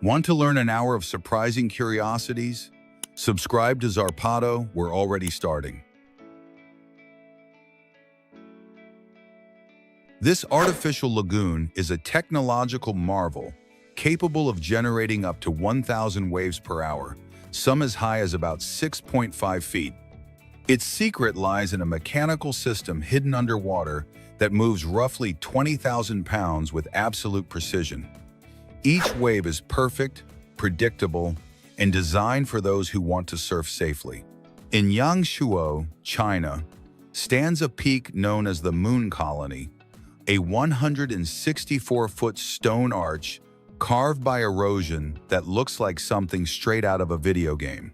Want to learn an hour of surprising curiosities? Subscribe to Zarpado, we're already starting. This artificial lagoon is a technological marvel capable of generating up to 1,000 waves per hour, some as high as about 6.5 feet. Its secret lies in a mechanical system hidden underwater that moves roughly 20,000 pounds with absolute precision. Each wave is perfect, predictable, and designed for those who want to surf safely. In Yangshuo, China, stands a peak known as the Moon Colony, a 164-foot stone arch carved by erosion that looks like something straight out of a video game.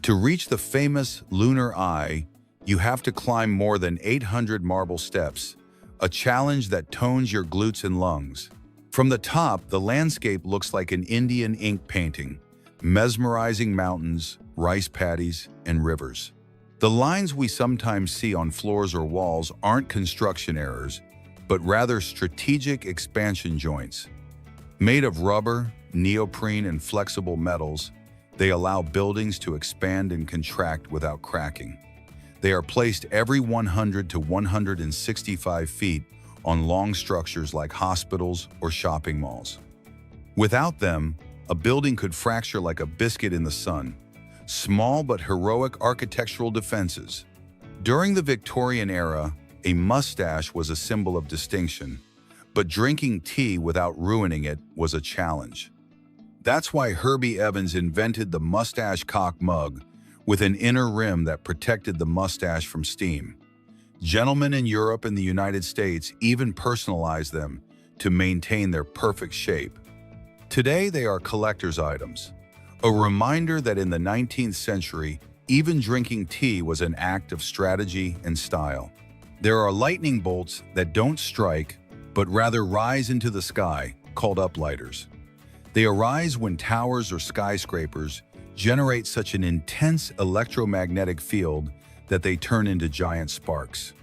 To reach the famous Lunar Eye, you have to climb more than 800 marble steps, a challenge that tones your glutes and lungs. From the top, the landscape looks like an Indian ink painting, mesmerizing mountains, rice paddies, and rivers. The lines we sometimes see on floors or walls aren't construction errors, but rather strategic expansion joints. Made of rubber, neoprene, and flexible metals, they allow buildings to expand and contract without cracking. They are placed every 100 to 165 feet on long structures like hospitals or shopping malls. Without them, a building could fracture like a biscuit in the sun. Small but heroic architectural defenses. During the Victorian era, a mustache was a symbol of distinction, but drinking tea without ruining it was a challenge. That's why Herbie Evans invented the mustache cock mug with an inner rim that protected the mustache from steam. Gentlemen in Europe and the United States even personalized them to maintain their perfect shape. Today, they are collector's items, a reminder that in the 19th century, even drinking tea was an act of strategy and style. There are lightning bolts that don't strike, but rather rise into the sky, called uplighters. They arise when towers or skyscrapers generate such an intense electromagnetic field that they turn into giant sparks.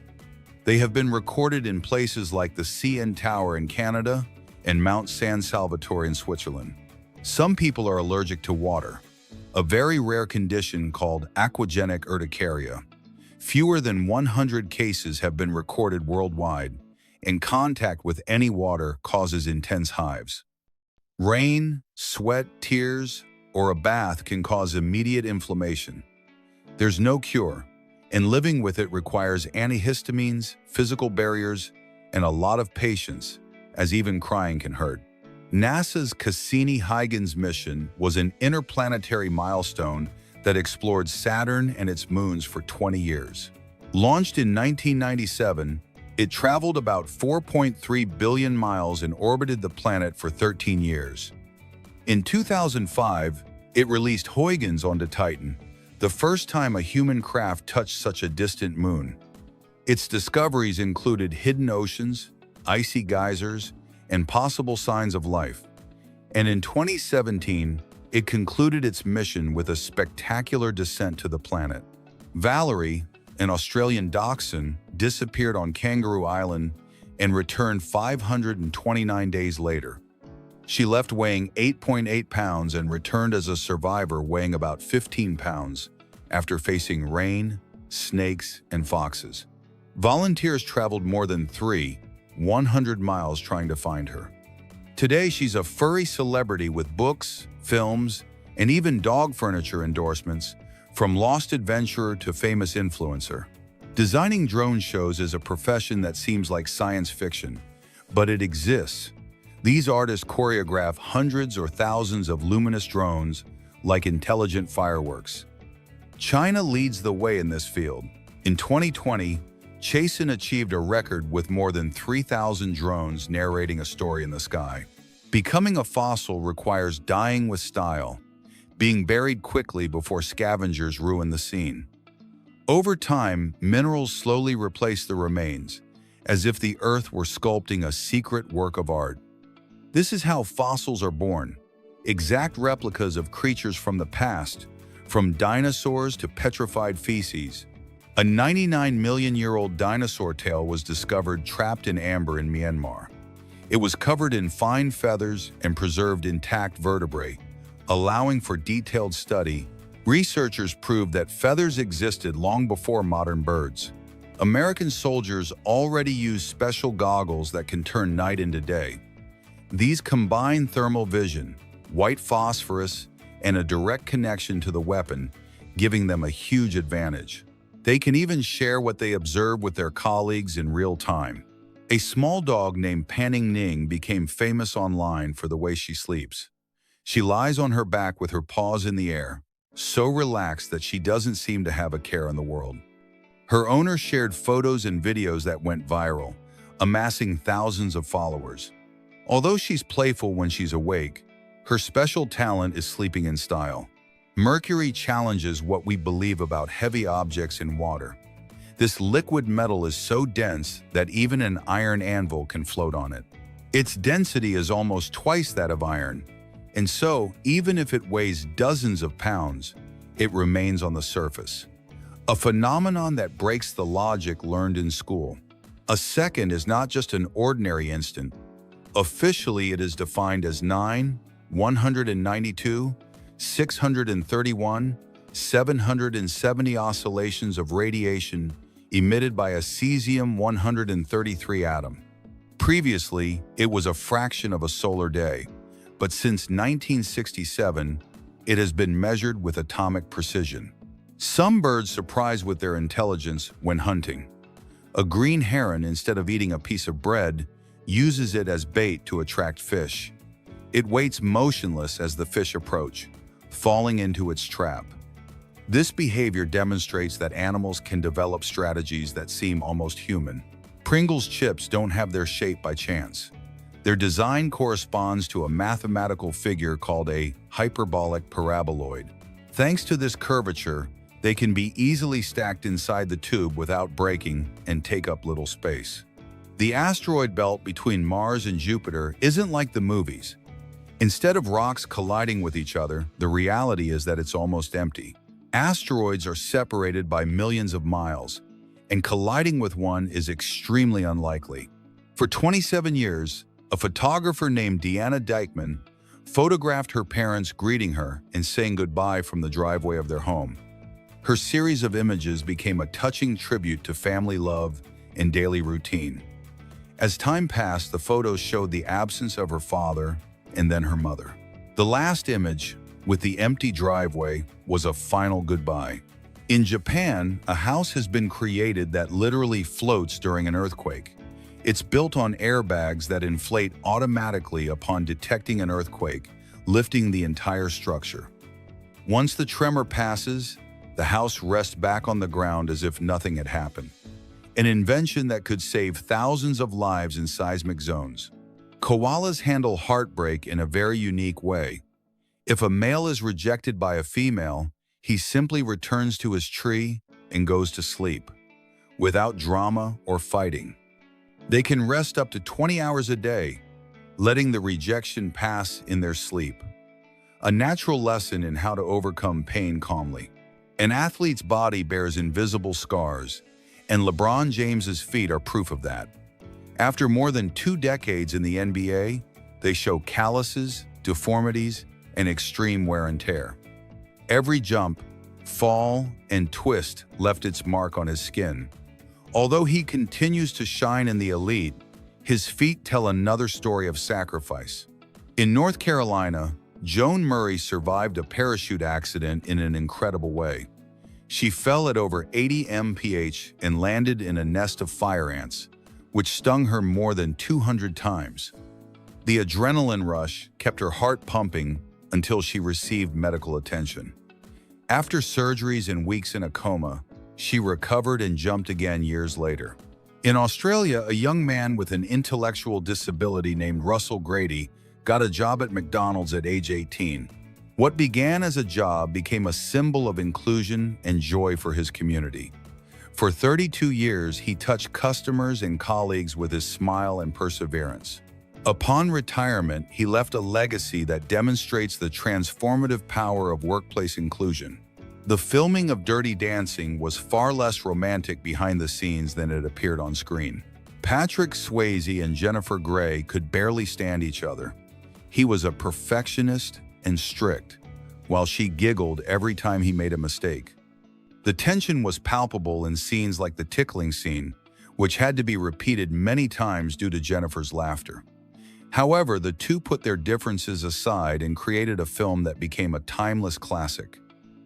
They have been recorded in places like the CN Tower in Canada and Mount San Salvatore in Switzerland. Some people are allergic to water, a very rare condition called aquagenic urticaria. Fewer than 100 cases have been recorded worldwide, and contact with any water causes intense hives. Rain, sweat, tears, or a bath can cause immediate inflammation. There's no cure, and living with it requires antihistamines, physical barriers, and a lot of patience, as even crying can hurt. NASA's Cassini-Huygens mission was an interplanetary milestone that explored Saturn and its moons for 20 years. Launched in 1997, it traveled about 4.3 billion miles and orbited the planet for 13 years. In 2005, it released Huygens onto Titan, the first time a human craft touched such a distant moon. Its discoveries included hidden oceans, icy geysers, and possible signs of life. And in 2017, it concluded its mission with a spectacular descent to the planet. Valerie, an Australian dachshund, disappeared on Kangaroo Island and returned 529 days later. She left weighing 8.8 pounds and returned as a survivor weighing about 15 pounds after facing rain, snakes, and foxes. Volunteers traveled more than 100 miles trying to find her. Today, she's a furry celebrity with books, films, and even dog furniture endorsements, from lost adventurer to famous influencer. Designing drone shows is a profession that seems like science fiction, but it exists. These artists choreograph hundreds or thousands of luminous drones like intelligent fireworks. China leads the way in this field. In 2020, Chasen achieved a record with more than 3,000 drones narrating a story in the sky. Becoming a fossil requires dying with style, being buried quickly before scavengers ruin the scene. Over time, minerals slowly replace the remains, as if the earth were sculpting a secret work of art. This is how fossils are born, exact replicas of creatures from the past, from dinosaurs to petrified feces. A 99-million-year-old dinosaur tail was discovered trapped in amber in Myanmar. It was covered in fine feathers and preserved intact vertebrae, allowing for detailed study. Researchers proved that feathers existed long before modern birds. American soldiers already used special goggles that can turn night into day. These combine thermal vision, white phosphorus, and a direct connection to the weapon, giving them a huge advantage. They can even share what they observe with their colleagues in real time. A small dog named Panning Ning became famous online for the way she sleeps. She lies on her back with her paws in the air, so relaxed that she doesn't seem to have a care in the world. Her owner shared photos and videos that went viral, amassing thousands of followers. Although she's playful when she's awake, her special talent is sleeping in style. Mercury challenges what we believe about heavy objects in water. This liquid metal is so dense that even an iron anvil can float on it. Its density is almost twice that of iron, and so, even if it weighs dozens of pounds, it remains on the surface. A phenomenon that breaks the logic learned in school. A second is not just an ordinary instant. Officially, it is defined as 9, 192, 631, 770 oscillations of radiation emitted by a cesium-133 atom. Previously, it was a fraction of a solar day, but since 1967, it has been measured with atomic precision. Some birds surprise with their intelligence when hunting. A green heron, instead of eating a piece of bread, uses it as bait to attract fish. It waits motionless as the fish approach, falling into its trap. This behavior demonstrates that animals can develop strategies that seem almost human. Pringles chips don't have their shape by chance. Their design corresponds to a mathematical figure called a hyperbolic paraboloid. Thanks to this curvature, they can be easily stacked inside the tube without breaking and take up little space. The asteroid belt between Mars and Jupiter isn't like the movies. Instead of rocks colliding with each other, the reality is that it's almost empty. Asteroids are separated by millions of miles, and colliding with one is extremely unlikely. For 27 years, a photographer named Deanna Dykman photographed her parents greeting her and saying goodbye from the driveway of their home. Her series of images became a touching tribute to family love and daily routine. As time passed, the photos showed the absence of her father and then her mother. The last image, with the empty driveway, was a final goodbye. In Japan, a house has been created that literally floats during an earthquake. It's built on airbags that inflate automatically upon detecting an earthquake, lifting the entire structure. Once the tremor passes, the house rests back on the ground as if nothing had happened. An invention that could save thousands of lives in seismic zones. Koalas handle heartbreak in a very unique way. If a male is rejected by a female, he simply returns to his tree and goes to sleep, without drama or fighting. They can rest up to 20 hours a day, letting the rejection pass in their sleep. A natural lesson in how to overcome pain calmly. An athlete's body bears invisible scars, and LeBron James's feet are proof of that. After more than 2 decades in the NBA, they show calluses, deformities, and extreme wear and tear. Every jump, fall, and twist left its mark on his skin. Although he continues to shine in the elite, his feet tell another story of sacrifice. In North Carolina, Joan Murray survived a parachute accident in an incredible way. She fell at over 80 mph and landed in a nest of fire ants, which stung her more than 200 times. The adrenaline rush kept her heart pumping until she received medical attention. After surgeries and weeks in a coma, she recovered and jumped again years later. In Australia, a young man with an intellectual disability named Russell Grady got a job at McDonald's at age 18. What began as a job became a symbol of inclusion and joy for his community. For 32 years, he touched customers and colleagues with his smile and perseverance. Upon retirement, he left a legacy that demonstrates the transformative power of workplace inclusion. The filming of Dirty Dancing was far less romantic behind the scenes than it appeared on screen. Patrick Swayze and Jennifer Grey could barely stand each other. He was a perfectionist and strict, while she giggled every time he made a mistake. The tension was palpable in scenes like the tickling scene, which had to be repeated many times due to Jennifer's laughter. However, the two put their differences aside and created a film that became a timeless classic.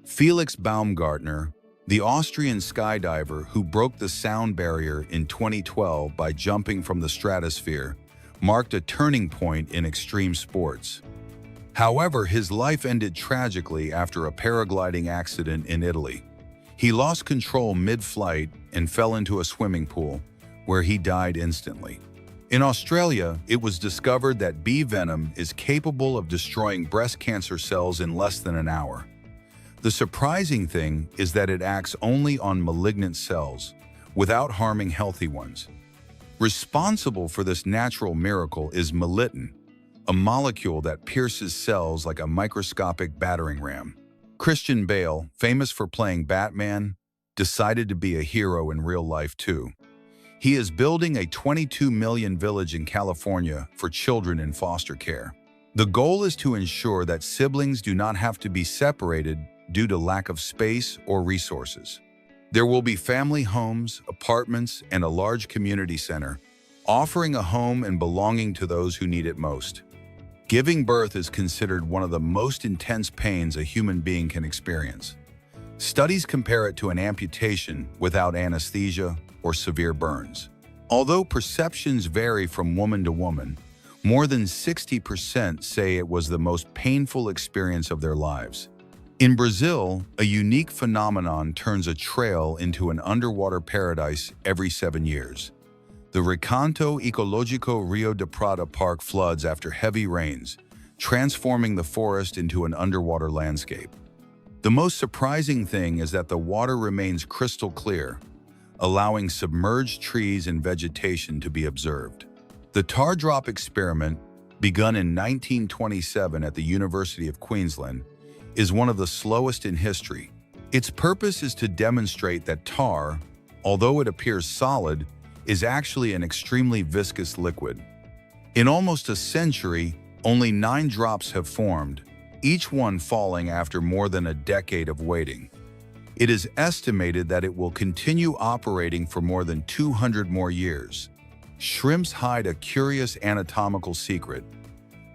Felix Baumgartner, the Austrian skydiver who broke the sound barrier in 2012 by jumping from the stratosphere, marked a turning point in extreme sports. However, his life ended tragically after a paragliding accident in Italy. He lost control mid-flight and fell into a swimming pool, where he died instantly. In Australia, it was discovered that bee venom is capable of destroying breast cancer cells in less than an hour. The surprising thing is that it acts only on malignant cells, without harming healthy ones. Responsible for this natural miracle is melittin, a molecule that pierces cells like a microscopic battering ram. Christian Bale, famous for playing Batman, decided to be a hero in real life too. He is building a 22 million village in California for children in foster care. The goal is to ensure that siblings do not have to be separated due to lack of space or resources. There will be family homes, apartments, and a large community center, offering a home and belonging to those who need it most. Giving birth is considered one of the most intense pains a human being can experience. Studies compare it to an amputation without anesthesia or severe burns. Although perceptions vary from woman to woman, more than 60% say it was the most painful experience of their lives. In Brazil, a unique phenomenon turns a trail into an underwater paradise every 7 years. The Recanto Ecológico Rio de Prata Park floods after heavy rains, transforming the forest into an underwater landscape. The most surprising thing is that the water remains crystal clear, allowing submerged trees and vegetation to be observed. The tar drop experiment, begun in 1927 at the University of Queensland, is one of the slowest in history. Its purpose is to demonstrate that tar, although it appears solid, is actually an extremely viscous liquid. In almost a century, only 9 drops have formed, each one falling after more than a decade of waiting. It is estimated that it will continue operating for more than 200 more years. Shrimps hide a curious anatomical secret.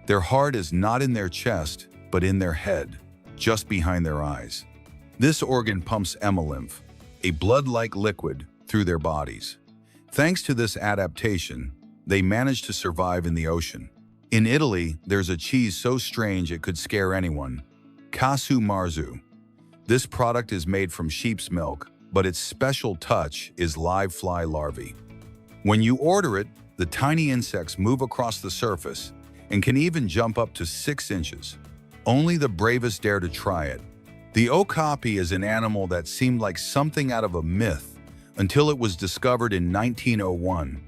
Their heart is not in their chest, but in their head, just behind their eyes. This organ pumps hemolymph, a blood-like liquid, through their bodies. Thanks to this adaptation, they manage to survive in the ocean. In Italy, there's a cheese so strange it could scare anyone: casu marzu. This product is made from sheep's milk, but its special touch is live fly larvae. When you order it, the tiny insects move across the surface and can even jump up to 6 inches. Only the bravest dare to try it. The okapi is an animal that seemed like something out of a myth until it was discovered in 1901.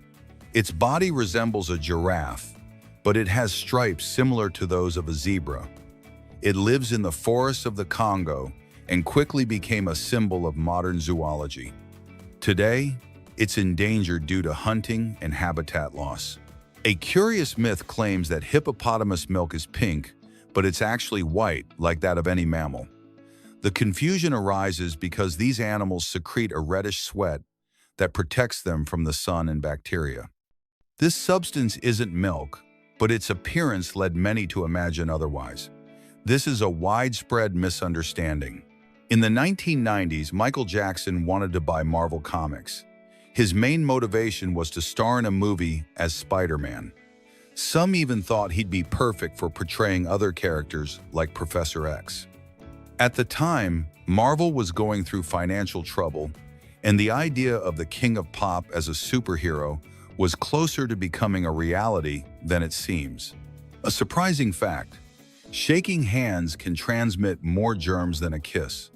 Its body resembles a giraffe, but it has stripes similar to those of a zebra. It lives in the forests of the Congo and quickly became a symbol of modern zoology. Today, it's endangered due to hunting and habitat loss. A curious myth claims that hippopotamus milk is pink, but it's actually white, like that of any mammal. The confusion arises because these animals secrete a reddish sweat that protects them from the sun and bacteria. This substance isn't milk, but its appearance led many to imagine otherwise. This is a widespread misunderstanding. In the 1990s, Michael Jackson wanted to buy Marvel Comics. His main motivation was to star in a movie as Spider-Man. Some even thought he'd be perfect for portraying other characters like Professor X. At the time, Marvel was going through financial trouble, and the idea of the King of Pop as a superhero was closer to becoming a reality than it seems. A surprising fact: shaking hands can transmit more germs than a kiss.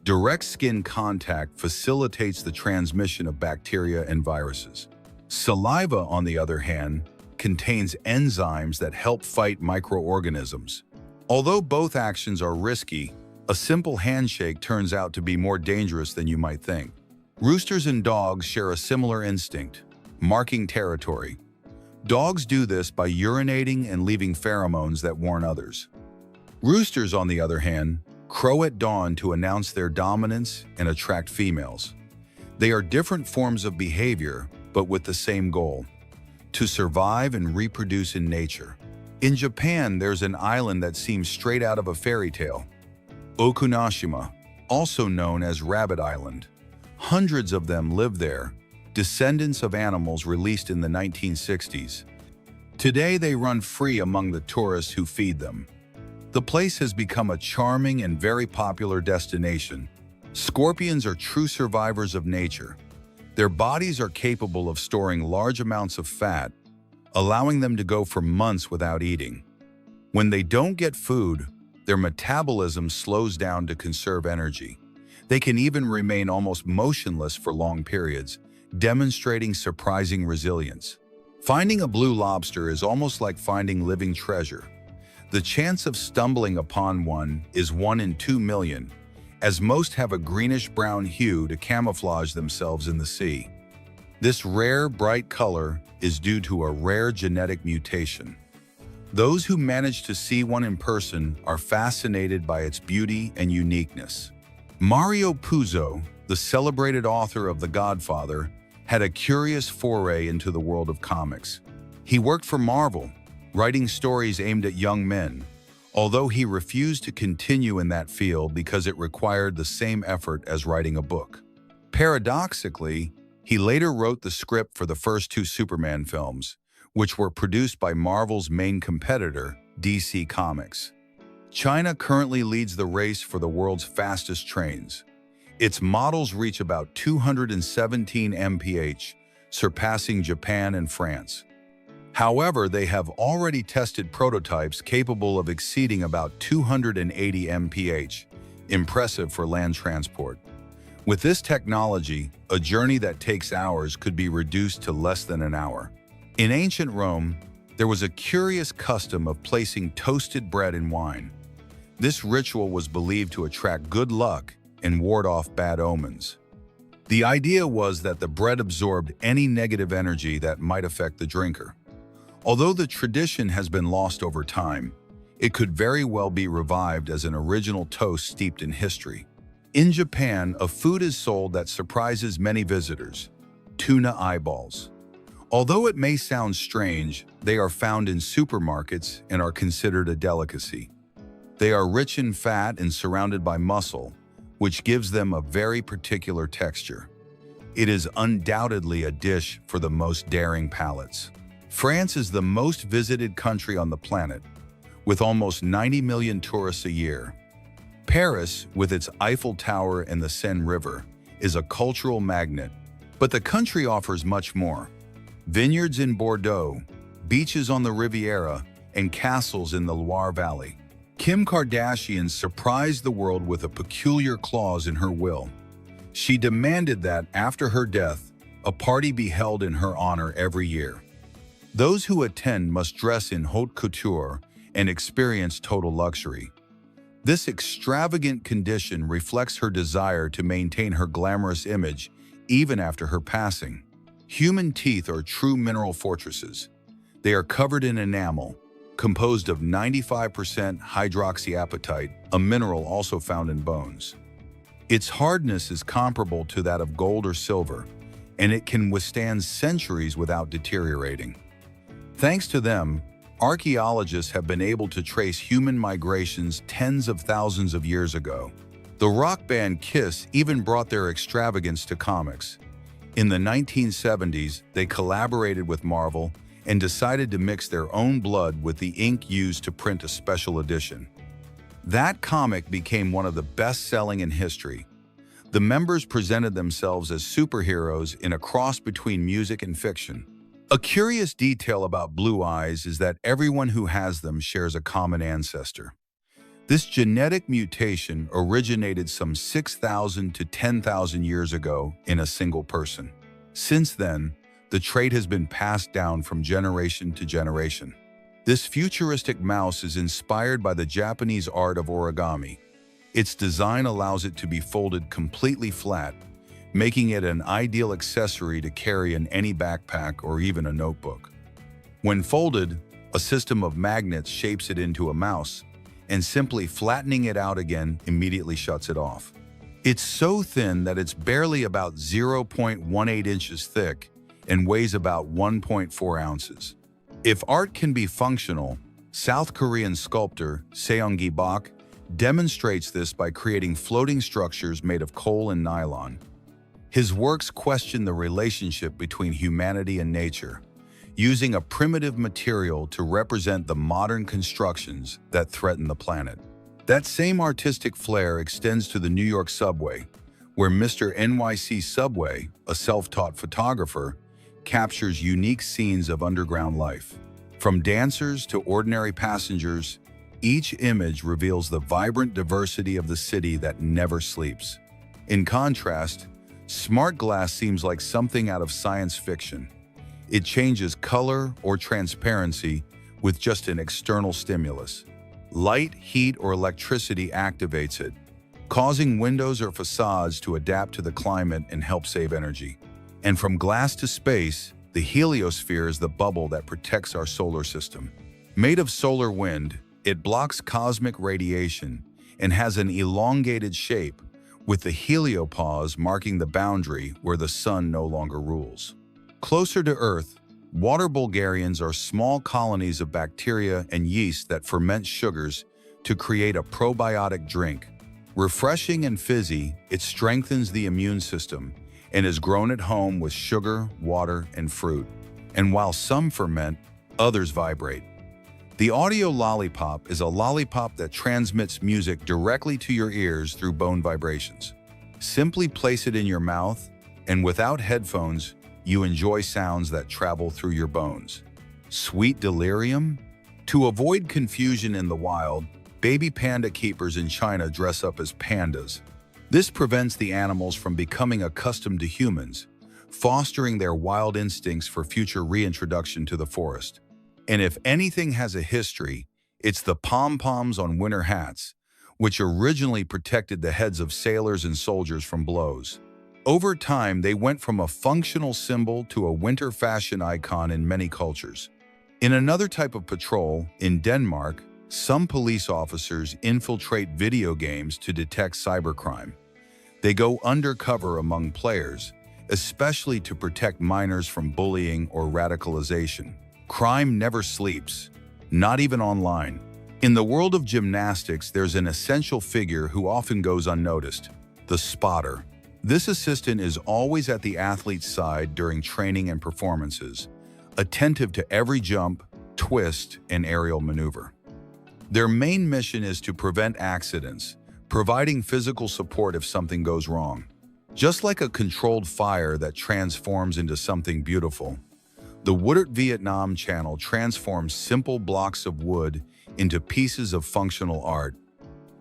Direct skin contact facilitates the transmission of bacteria and viruses. Saliva, on the other hand, contains enzymes that help fight microorganisms. Although both actions are risky, a simple handshake turns out to be more dangerous than you might think. Roosters and dogs share a similar instinct. marking territory. Dogs do this by urinating and leaving pheromones that warn others. Roosters, on the other hand, crow at dawn to announce their dominance and attract females. They are different forms of behavior, but with the same goal: to survive and reproduce in nature. In Japan, there's an island that seems straight out of a fairy tale, Okunashima, also known as Rabbit Island. Hundreds of them live there, descendants of animals released in the 1960s. Today, they run free among the tourists who feed them. The place has become a charming and very popular destination. Scorpions are true survivors of nature. Their bodies are capable of storing large amounts of fat, allowing them to go for months without eating. When they don't get food, their metabolism slows down to conserve energy. They can even remain almost motionless for long periods, demonstrating surprising resilience. Finding a blue lobster is almost like finding living treasure. The chance of stumbling upon one is 1 in 2 million, as most have a greenish-brown hue to camouflage themselves in the sea. This rare, bright color is due to a rare genetic mutation. Those who manage to see one in person are fascinated by its beauty and uniqueness. Mario Puzo, the celebrated author of The Godfather, had a curious foray into the world of comics. He worked for Marvel, writing stories aimed at young men, although he refused to continue in that field because it required the same effort as writing a book. Paradoxically, he later wrote the script for the first 2 Superman films, which were produced by Marvel's main competitor, DC Comics. China currently leads the race for the world's fastest trains. Its models reach about 217 mph, surpassing Japan and France. However, they have already tested prototypes capable of exceeding about 280 mph, impressive for land transport. With this technology, a journey that takes hours could be reduced to less than an hour. In ancient Rome, there was a curious custom of placing toasted bread in wine. This ritual was believed to attract good luck and ward off bad omens. The idea was that the bread absorbed any negative energy that might affect the drinker. Although the tradition has been lost over time, it could very well be revived as an original toast steeped in history. In Japan, a food is sold that surprises many visitors: tuna eyeballs. Although it may sound strange, they are found in supermarkets and are considered a delicacy. They are rich in fat and surrounded by muscle, which gives them a very particular texture. It is undoubtedly a dish for the most daring palates. France is the most visited country on the planet, with almost 90 million tourists a year. Paris, with its Eiffel Tower and the Seine River, is a cultural magnet, but the country offers much more. Vineyards in Bordeaux, beaches on the Riviera, and castles in the Loire Valley. Kim Kardashian surprised the world with a peculiar clause in her will. She demanded that, after her death, a party be held in her honor every year. Those who attend must dress in haute couture and experience total luxury. This extravagant condition reflects her desire to maintain her glamorous image even after her passing. Human teeth are true mineral fortresses. They are covered in enamel, composed of 95% hydroxyapatite, a mineral also found in bones. Its hardness is comparable to that of gold or silver, and it can withstand centuries without deteriorating. Thanks to them, archaeologists have been able to trace human migrations tens of thousands of years ago. The rock band Kiss even brought their extravagance to comics. In the 1970s, they collaborated with Marvel and decided to mix their own blood with the ink used to print a special edition. That comic became one of the best-selling in history. The members presented themselves as superheroes in a cross between music and fiction. A curious detail about blue eyes is that everyone who has them shares a common ancestor. This genetic mutation originated some 6,000 to 10,000 years ago in a single person. Since then, the trait has been passed down from generation to generation. This futuristic mouse is inspired by the Japanese art of origami. Its design allows it to be folded completely flat, making it an ideal accessory to carry in any backpack or even a notebook. When folded, a system of magnets shapes it into a mouse, and simply flattening it out again immediately shuts it off. It's so thin that it's barely about 0.18 inches thick and weighs about 1.4 ounces. If art can be functional, South Korean sculptor Seong-gi Bak demonstrates this by creating floating structures made of coal and nylon. His works question the relationship between humanity and nature, using a primitive material to represent the modern constructions that threaten the planet. That same artistic flair extends to the New York subway, where Mr. NYC Subway, a self-taught photographer, captures unique scenes of underground life. From dancers to ordinary passengers, each image reveals the vibrant diversity of the city that never sleeps. In contrast, smart glass seems like something out of science fiction. It changes color or transparency with just an external stimulus. Light, heat, or electricity activates it, causing windows or facades to adapt to the climate and help save energy. And from glass to space, the heliosphere is the bubble that protects our solar system. Made of solar wind, it blocks cosmic radiation and has an elongated shape, with the heliopause marking the boundary where the sun no longer rules. Closer to Earth, water Bulgarians are small colonies of bacteria and yeast that ferment sugars to create a probiotic drink. Refreshing and fizzy, it strengthens the immune system and is grown at home with sugar, water, and fruit. And while some ferment, others vibrate. The audio lollipop is a lollipop that transmits music directly to your ears through bone vibrations. Simply place it in your mouth, and without headphones, you enjoy sounds that travel through your bones. Sweet delirium? To avoid confusion in the wild, baby panda keepers in China dress up as pandas. This prevents the animals from becoming accustomed to humans, fostering their wild instincts for future reintroduction to the forest. And if anything has a history, it's the pom-poms on winter hats, which originally protected the heads of sailors and soldiers from blows. Over time, they went from a functional symbol to a winter fashion icon in many cultures. In another type of patrol, in Denmark, some police officers infiltrate video games to detect cybercrime. They go undercover among players, especially to protect minors from bullying or radicalization. Crime never sleeps, not even online. In the world of gymnastics, there's an essential figure who often goes unnoticed: the spotter. This assistant is always at the athlete's side during training and performances, attentive to every jump, twist, and aerial maneuver. Their main mission is to prevent accidents, providing physical support if something goes wrong. Just like a controlled fire that transforms into something beautiful, the Woodard Vietnam Channel transforms simple blocks of wood into pieces of functional art.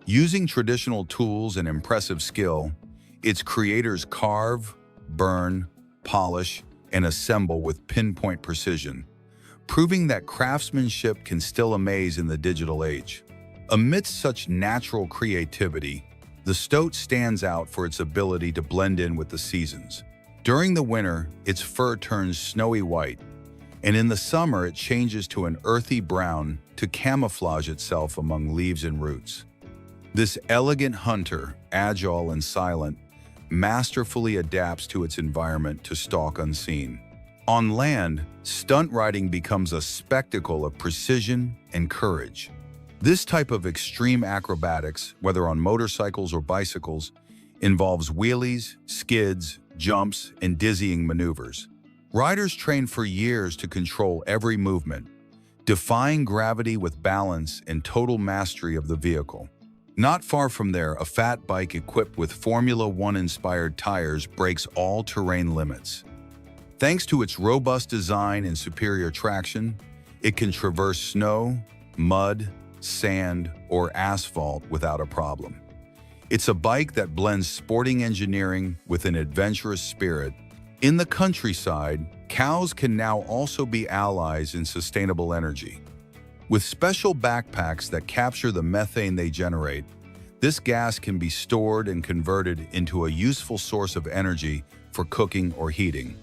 Using traditional tools and impressive skill, its creators carve, burn, polish, and assemble with pinpoint precision, proving that craftsmanship can still amaze in the digital age. Amidst such natural creativity, the stoat stands out for its ability to blend in with the seasons. During the winter, its fur turns snowy white, and in the summer it changes to an earthy brown to camouflage itself among leaves and roots. This elegant hunter, agile and silent, masterfully adapts to its environment to stalk unseen. On land, stunt riding becomes a spectacle of precision and courage. This type of extreme acrobatics, whether on motorcycles or bicycles, involves wheelies, skids, jumps, and dizzying maneuvers. Riders train for years to control every movement, defying gravity with balance and total mastery of the vehicle. Not far from there, a fat bike equipped with Formula One-inspired tires breaks all terrain limits. Thanks to its robust design and superior traction, it can traverse snow, mud, sand, or asphalt without a problem. It's a bike that blends sporting engineering with an adventurous spirit. In the countryside, cows can now also be allies in sustainable energy. With special backpacks that capture the methane they generate, This gas can be stored and converted into a useful source of energy for cooking or heating.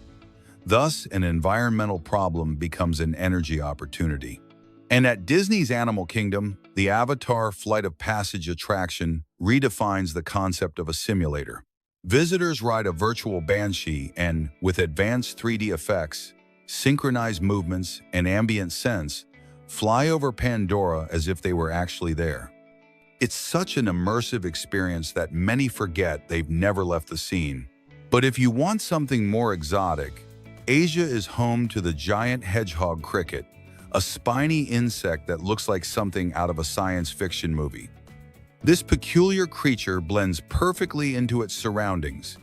Thus, an environmental problem becomes an energy opportunity. And at Disney's Animal Kingdom, the Avatar Flight of Passage attraction redefines the concept of a simulator. Visitors ride a virtual banshee and, with advanced 3D effects, synchronized movements, and ambient sense, fly over Pandora as if they were actually there. It's such an immersive experience that many forget they've never left the scene. But if you want something more exotic, Asia is home to the giant hedgehog cricket, a spiny insect that looks like something out of a science fiction movie. This peculiar creature blends perfectly into its surroundings,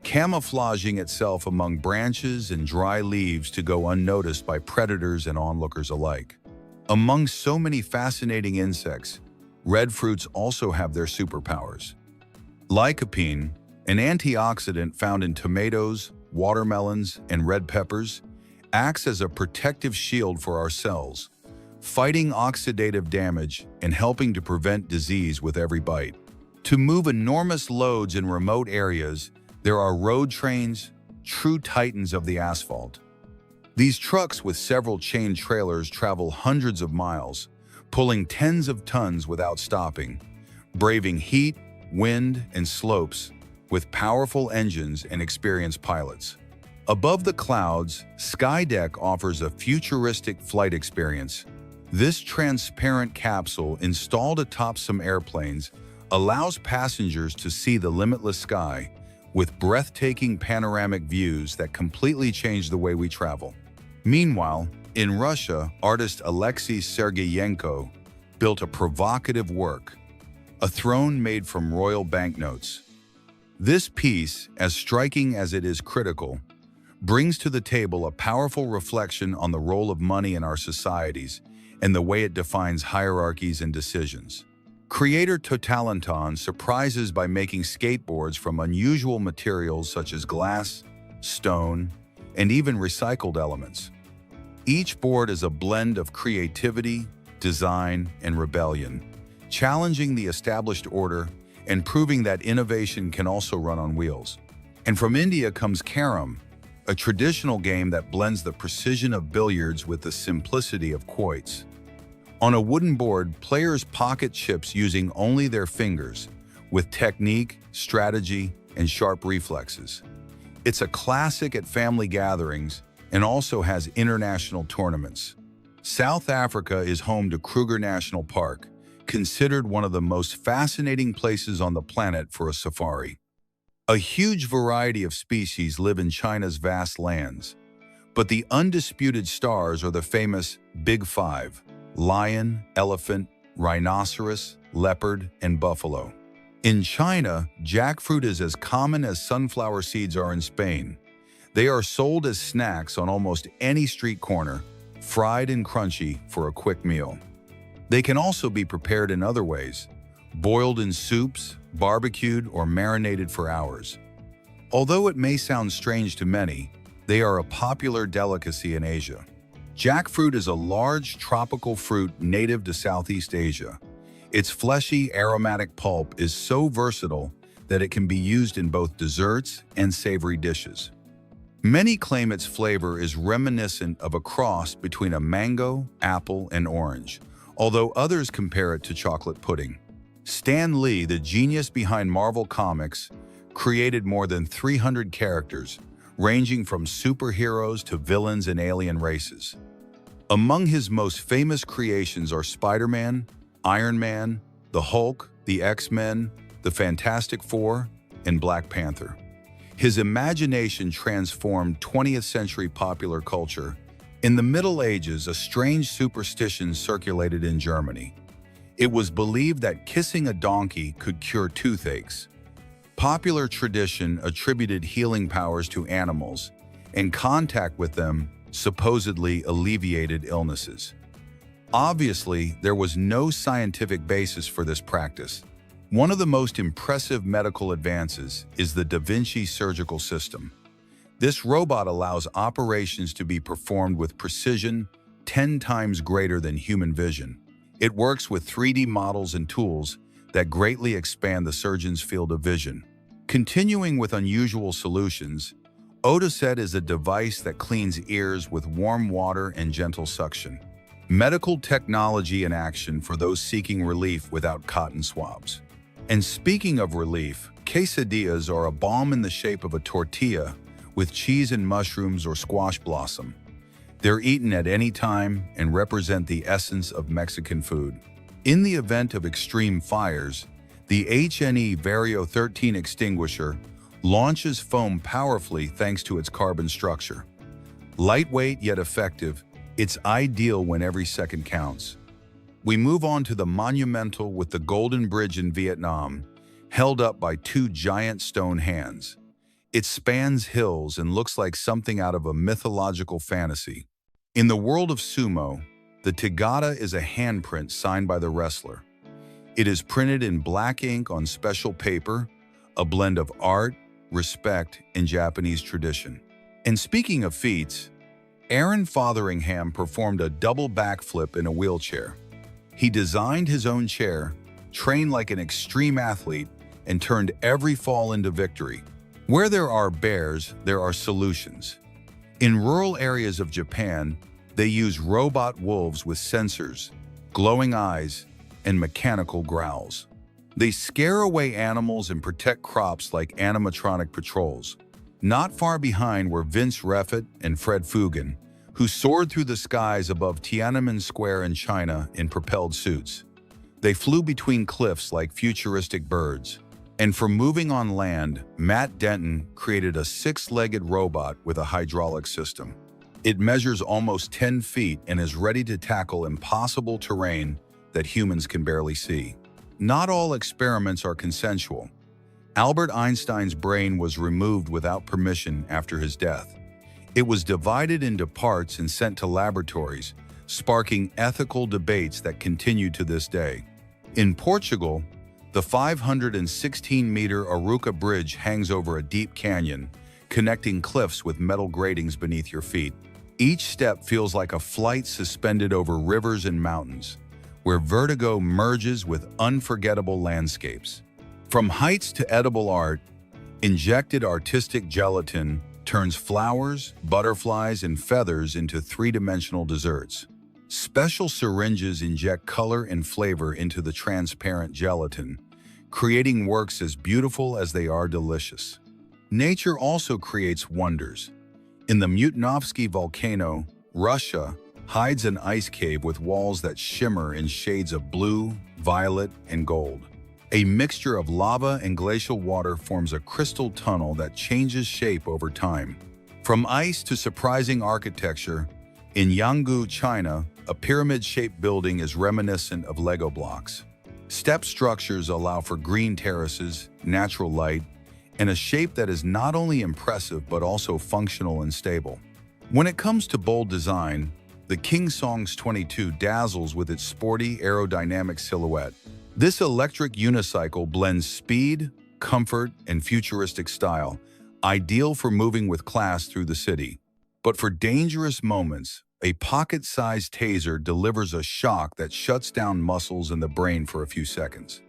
camouflaging itself among branches and dry leaves to go unnoticed by predators and onlookers alike. Among so many fascinating insects, red fruits also have their superpowers. Lycopene, an antioxidant found in tomatoes, watermelons, and red peppers, acts as a protective shield for our cells, fighting oxidative damage and helping to prevent disease with every bite. To move enormous loads in remote areas, there are road trains, true titans of the asphalt. These trucks with several chain trailers travel hundreds of miles, pulling tens of tons without stopping, braving heat, wind, and slopes with powerful engines and experienced pilots. Above the clouds, Skydeck offers a futuristic flight experience. This transparent capsule, installed atop some airplanes, allows passengers to see the limitless sky with breathtaking panoramic views that completely change the way we travel. Meanwhile, in Russia, artist Alexei Sergeyenko built a provocative work, a throne made from royal banknotes. This piece, as striking as it is critical, brings to the table a powerful reflection on the role of money in our societies and the way it defines hierarchies and decisions. Creator Totalenton surprises by making skateboards from unusual materials such as glass, stone, and even recycled elements. Each board is a blend of creativity, design, and rebellion, challenging the established order and proving that innovation can also run on wheels. And from India comes Carom, a traditional game that blends the precision of billiards with the simplicity of quoits. On a wooden board, players pocket chips using only their fingers, with technique, strategy, and sharp reflexes. It's a classic at family gatherings and also has international tournaments. South Africa is home to Kruger National Park, considered one of the most fascinating places on the planet for a safari. A huge variety of species live in China's vast lands, but the undisputed stars are the famous Big Five: lion, elephant, rhinoceros, leopard, and buffalo. In China, jackfruit is as common as sunflower seeds are in Spain. They are sold as snacks on almost any street corner, fried and crunchy for a quick meal. They can also be prepared in other ways, boiled in soups, barbecued, or marinated for hours. Although it may sound strange to many, they are a popular delicacy in Asia. Jackfruit is a large tropical fruit native to Southeast Asia. Its fleshy, aromatic pulp is so versatile that it can be used in both desserts and savory dishes. Many claim its flavor is reminiscent of a cross between a mango, apple, and orange, although others compare it to chocolate pudding. Stan Lee, the genius behind Marvel Comics, created more than 300 characters, ranging from superheroes to villains and alien races. Among his most famous creations are Spider-Man, Iron Man, the Hulk, the X-Men, the Fantastic Four, and Black Panther. His imagination transformed 20th century popular culture. In the Middle Ages, a strange superstition circulated in Germany. It was believed that kissing a donkey could cure toothaches. Popular tradition attributed healing powers to animals, and contact with them supposedly alleviated illnesses. Obviously, there was no scientific basis for this practice. One of the most impressive medical advances is the Da Vinci surgical system. This robot allows operations to be performed with precision 10 times greater than human vision. It works with 3D models and tools that greatly expand the surgeon's field of vision. Continuing with unusual solutions, Otoset is a device that cleans ears with warm water and gentle suction. Medical technology in action for those seeking relief without cotton swabs. And speaking of relief, quesadillas are a balm in the shape of a tortilla with cheese and mushrooms or squash blossom. They're eaten at any time and represent the essence of Mexican food. In the event of extreme fires, the HNE Vario 13 extinguisher launches foam powerfully thanks to its carbon structure. Lightweight yet effective, it's ideal when every second counts. We move on to the monumental with the Golden Bridge in Vietnam, held up by two giant stone hands. It spans hills and looks like something out of a mythological fantasy. In the world of sumo, the Tagata is a handprint signed by the wrestler. It is printed in black ink on special paper, a blend of art, respect, and Japanese tradition. And speaking of feats, Aaron Fotheringham performed a double backflip in a wheelchair. He designed his own chair, trained like an extreme athlete, and turned every fall into victory. Where there are bears, there are solutions. In rural areas of Japan, they use robot wolves with sensors, glowing eyes, and mechanical growls. They scare away animals and protect crops like animatronic patrols. Not far behind were Vince Refit and Fred Fugan, who soared through the skies above Tiananmen Square in China in propelled suits. They flew between cliffs like futuristic birds. And for moving on land, Matt Denton created a six-legged robot with a hydraulic system. It measures almost 10 feet and is ready to tackle impossible terrain that humans can barely see. Not all experiments are consensual. Albert Einstein's brain was removed without permission after his death. It was divided into parts and sent to laboratories, sparking ethical debates that continue to this day. In Portugal, the 516-meter Aruca Bridge hangs over a deep canyon, connecting cliffs with metal gratings beneath your feet. Each step feels like a flight suspended over rivers and mountains, where vertigo merges with unforgettable landscapes. From heights to edible art, injected artistic gelatin turns flowers, butterflies, and feathers into three-dimensional desserts. Special syringes inject color and flavor into the transparent gelatin, creating works as beautiful as they are delicious. Nature also creates wonders. In the Mutinovsky volcano, Russia hides an ice cave with walls that shimmer in shades of blue, violet, and gold. A mixture of lava and glacial water forms a crystal tunnel that changes shape over time. From ice to surprising architecture, in Yanggu, China, a pyramid-shaped building is reminiscent of Lego blocks. Step structures allow for green terraces, natural light, and a shape that is not only impressive but also functional and stable. When it comes to bold design, the King Songs 22 dazzles with its sporty aerodynamic silhouette. This electric unicycle blends speed, comfort, and futuristic style, ideal for moving with class through the city. But for dangerous moments, a pocket-sized taser delivers a shock that shuts down muscles in the brain for a few seconds.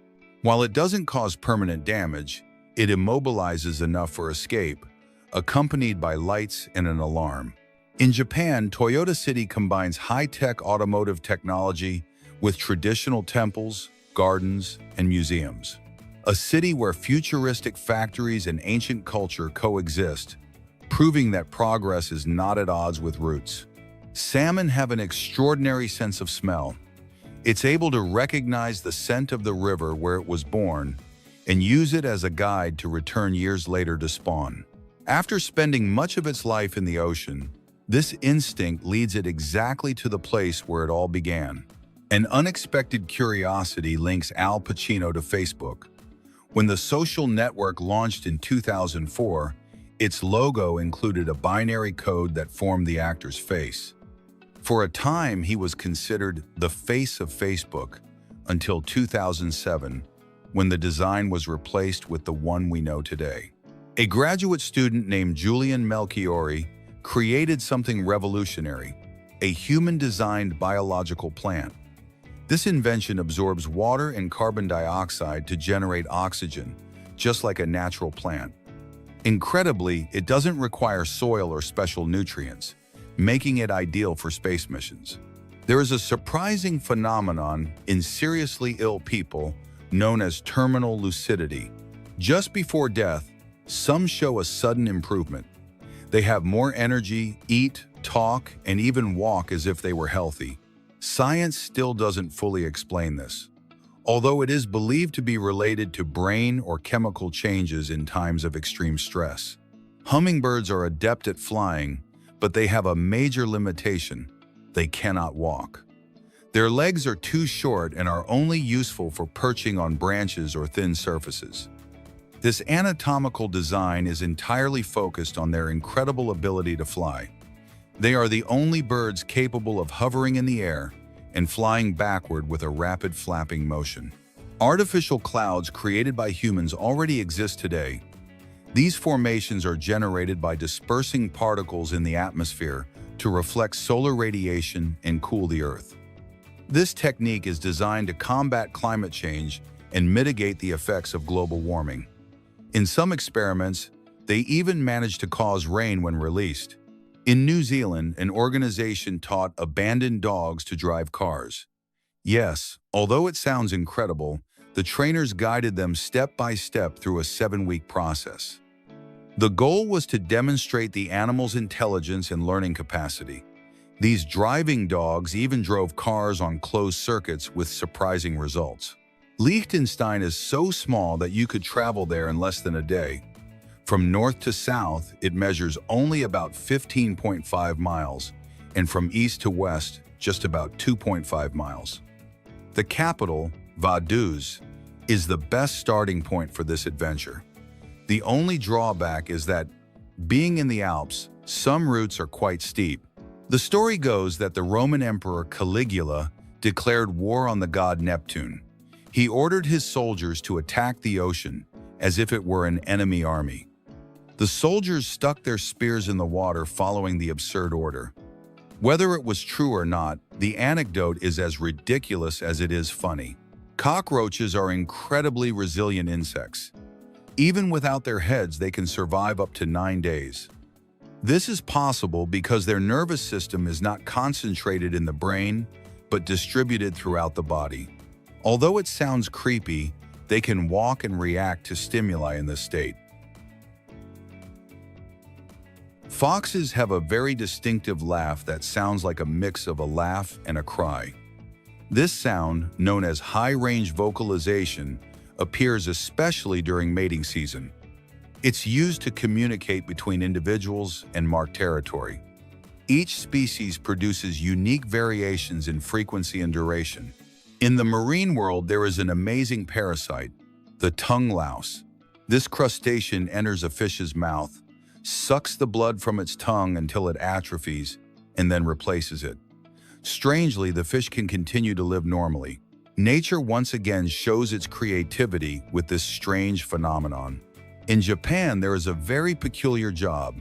While it doesn't cause permanent damage, it immobilizes enough for escape, accompanied by lights and an alarm. In Japan, Toyota City combines high-tech automotive technology with traditional temples, gardens, and museums. A city where futuristic factories and ancient culture coexist, proving that progress is not at odds with roots. Salmon have an extraordinary sense of smell. It's able to recognize the scent of the river where it was born and use it as a guide to return years later to spawn. After spending much of its life in the ocean, this instinct leads it exactly to the place where it all began. An unexpected curiosity links Al Pacino to Facebook. When the social network launched in 2004, its logo included a binary code that formed the actor's face. For a time, he was considered the face of Facebook until 2007, when the design was replaced with the one we know today. A graduate student named Julian Melchiori created something revolutionary, a human-designed biological plant. This invention absorbs water and carbon dioxide to generate oxygen, just like a natural plant. Incredibly, it doesn't require soil or special nutrients, making it ideal for space missions. There is a surprising phenomenon in seriously ill people known as terminal lucidity. Just before death, some show a sudden improvement. They have more energy, eat, talk, and even walk as if they were healthy. Science still doesn't fully explain this, although it is believed to be related to brain or chemical changes in times of extreme stress. Hummingbirds are adept at flying, but they have a major limitation: they cannot walk. Their legs are too short and are only useful for perching on branches or thin surfaces. This anatomical design is entirely focused on their incredible ability to fly. They are the only birds capable of hovering in the air and flying backward with a rapid flapping motion. Artificial clouds created by humans already exist today. These formations are generated by dispersing particles in the atmosphere to reflect solar radiation and cool the Earth. This technique is designed to combat climate change and mitigate the effects of global warming. In some experiments, they even managed to cause rain when released. In New Zealand, an organization taught abandoned dogs to drive cars. Yes, although it sounds incredible, the trainers guided them step by step through a 7-week process. The goal was to demonstrate the animal's intelligence and learning capacity. These driving dogs even drove cars on closed circuits with surprising results. Liechtenstein is so small that you could travel there in less than a day. From north to south, it measures only about 15.5 miles, and from east to west, just about 2.5 miles. The capital, Vaduz, is the best starting point for this adventure. The only drawback is that, being in the Alps, some routes are quite steep. The story goes that the Roman Emperor Caligula declared war on the god Neptune. He ordered his soldiers to attack the ocean as if it were an enemy army. The soldiers stuck their spears in the water following the absurd order. Whether it was true or not, the anecdote is as ridiculous as it is funny. Cockroaches are incredibly resilient insects. Even without their heads, they can survive up to 9 days. This is possible because their nervous system is not concentrated in the brain, but distributed throughout the body. Although it sounds creepy, they can walk and react to stimuli in this state. Foxes have a very distinctive laugh that sounds like a mix of a laugh and a cry. This sound, known as high-range vocalization, appears especially during mating season. It's used to communicate between individuals and mark territory. Each species produces unique variations in frequency and duration. In the marine world, there is an amazing parasite, the tongue louse. This crustacean enters a fish's mouth, sucks the blood from its tongue until it atrophies, and then replaces it. Strangely, the fish can continue to live normally. Nature once again shows its creativity with this strange phenomenon. In Japan, there is a very peculiar job,